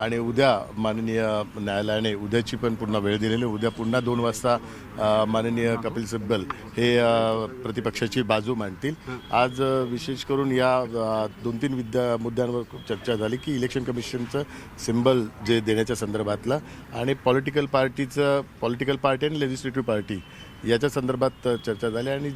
आणि उद्या माननीय न्यायालयाने उद्याची पण पुन्हा वेळ दिलेली. उद्या पुन्हा 2 वाजता माननीय कपिल सिब्बल हे प्रतिपक्षाची बाजू मांडतील. आज विशेष करून या 2-3 मुद्द्यांवर खूप चर्चा झाली की इलेक्शन कमिशनचं सिम्बल जे देण्याच्या संदर्भातलं आणि पॉलिटिकल पार्टी आणि लेजिस्लेटिव्ह पार्टी याच्या संदर्भात चर्चा झाली आणि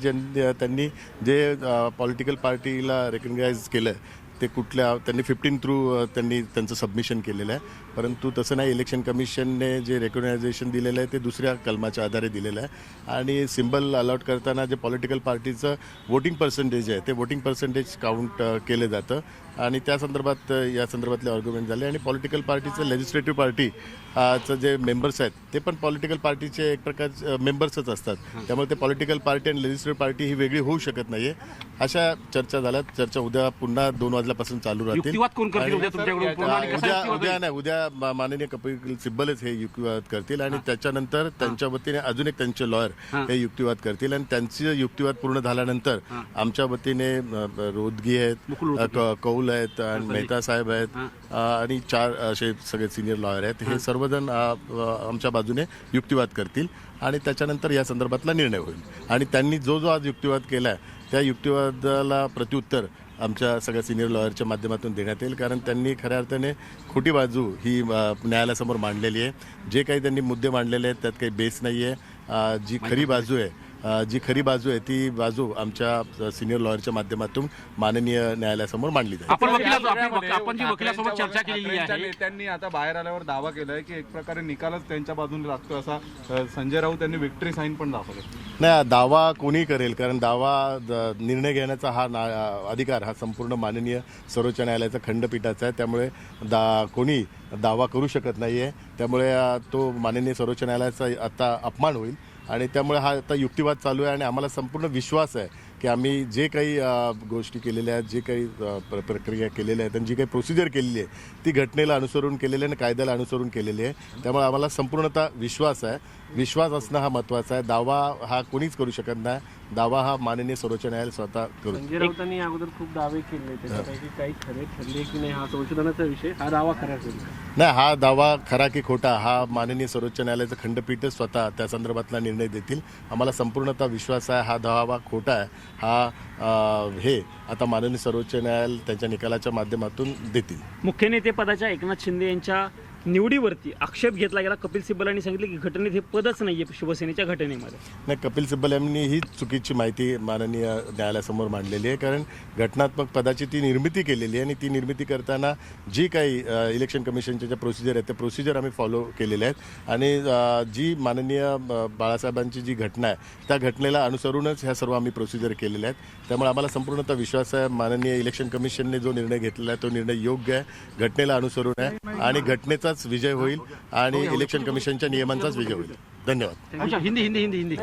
त्यांनी जे पॉलिटिकल पार्टीला रेकग्नाइज केलं ते त्यांनी 15 थ्रू त्यांनी त्यांचं सबमिशन केलेलं आहे. परंतु तसं नाही, इलेक्शन कमिशनने जे रेकग्नायझेशन दिलेलं आहे ते दुसऱ्या कलमाच्या आधारे दिलेलं आहे आणि सिम्बल अलॉट करताना जे पॉलिटिकल पार्टीचं वोटिंग पर्सेंटेज आहे ते वोटिंग पर्सेंटेज काउंट केलं जातं आणि त्या संदर्भात या संदर्भातले आर्ग्युमेंट झाले. आणि पॉलिटिकल पार्टीचं लेजिस्लेटिव्ह पार्टीचं जे मेंबर्स आहेत ते पण पॉलिटिकल पार्टीचे एक प्रकारचे मेंबर्सच असतात. त्यामुळे ते पॉलिटिकल पार्टी आणि लेजिस्लेटिव्ह पार्टी ही वेगळी होऊ शकत नाही आहे. अशा चर्चा झाल्यात. चर्चा उद्या पुन्हा 2 वाजल्यापासून चालू राहतील. उद्या माननीय कपिल सिब्बलच हे युक्तिवाद करतील आणि त्याच्यानंतर त्यांच्या वतीने अजून एक त्यांचे लॉयर हे युक्तिवाद करतील आणि त्यांचे युक्तिवाद पूर्ण झाल्यानंतर आमच्या वतीने रोदगी आहेत, कौल आहेत आणि मेहता साहेब आहेत आणि 4 असे सगळे सिनियर लॉयर आहेत. हे सर्वजण आमच्या बाजूने युक्तिवाद करतील आणि त्याच्यानंतर या संदर्भातला निर्णय होईल. आणि त्यांनी जो आज युक्तिवाद केला आहे त्या युक्तिवादाला प्रत्युत्तर आमच्या सगळ्या सिनियर लॉयरच्या माध्यमातून देण्यात येईल. कारण त्यांनी खऱ्या अर्थाने खोटी बाजू ही न्यायालयासमोर मांडलेली आहे. जे काही त्यांनी मुद्दे मांडलेले आहेत त्यात काही बेस नाही आहे. जी खरी बाजू आहे ती बाजू आमच्या सिनियर लॉयरच्या माध्यमातून माननीय न्यायालयासमोर मांडली जाईल. आपण जी वकिलासोबत चर्चा केलेली आहे, त्यांनी आता बाहेर आल्यावर दावा केलाय की एक प्रकारे निकालच त्यांच्या बाजूने लागतो असा. संजय राऊत यांनी विक्ट्री साईन पण दाखवले. नाही, दावा कोणी करेल, कारण निर्णय घेण्याचा हा अधिकार हा संपूर्ण माननीय सर्वोच्च न्यायालयाचा खंडपीठाचा आहे. त्यामुळे कोणी दावा करू शकत नाही आहे. त्यामुळे तो माननीय सर्वोच्च न्यायालयाचा आता अपमान होईल आणि त्यामुळे हा आता युक्तिवाद चालू आहे आणि आम्हाला संपूर्ण विश्वास आहे की आम्ही जे काही गोष्टी केलेल्या आहेत, जे काही प्रक्रिया केलेल्या आहेत आणि जी काही प्रोसिजर केलेली आहे ती घटनेला अनुसरून केलेली आहे आणि कायद्याला अनुसरून केलेली आहे. त्यामुळे आम्हाला संपूर्णतः विश्वास आहे. विश्वास असणं हा महत्त्वाचा आहे. दावा हा कोणीच करू शकत नाही. दावा हा माननीय सर्वोच्च न्यायालय स्वतः करू. संजय राऊतांनी अगोदर खूप दावे केले, त्याच्यापैकी काही खरे ठरले की नाही हा संशोधनाचा विषय. हा दावा खरा नाही, हा दावा खरा की खोटा हा माननीय सर्वोच्च न्यायालयाचं खंडपीठ स्वतः त्या संदर्भातला निर्णय देतील. आम्हाला संपूर्णतः विश्वास आहे. हा दावा खोटा आहे हे आता माननीय सर्वोच्च न्यायालय त्यांच्या निकालाच्या माध्यमातून देतील. मुख्य नेते पदाच्या एकनाथ शिंदे यांच्या निवडीवरती आक्षेप घेतला गेला. कपिल सिब्बल यांनी सांगितले की घटनेत हे पदच नाहीये शिवसेनेच्या घटनेमध्ये. नाही, कपिल सिब्बल यांनी ही चुकीची माहिती माननीय न्यायालयासमोर मांडलेली आहे. कारण घटनात्मक पदाची ती निर्मिती केलेली आहे आणि ती निर्मिती करताना जी काही इलेक्शन कमिशनच्या ज्या प्रोसिजर आहेत त्या प्रोसिजर आम्ही फॉलो केलेल्या आहेत आणि जी माननीय बाळासाहेबांची जी घटना आहे त्या घटनेला अनुसरूनच ह्या सर्व आम्ही प्रोसिजर केलेल्या आहेत. त्यामुळे आम्हाला संपूर्णतः विश्वास आहे माननीय इलेक्शन कमिशनने जो निर्णय घेतलेला आहे तो निर्णय योग्य आहे, घटनेला अनुसरून आहे आणि घटनेचा विजय होईल आणि इलेक्शन कमिशनच्या नियमांचाच विजय होईल. धन्यवाद. हिंदी हिंदी हिंदी हिंदी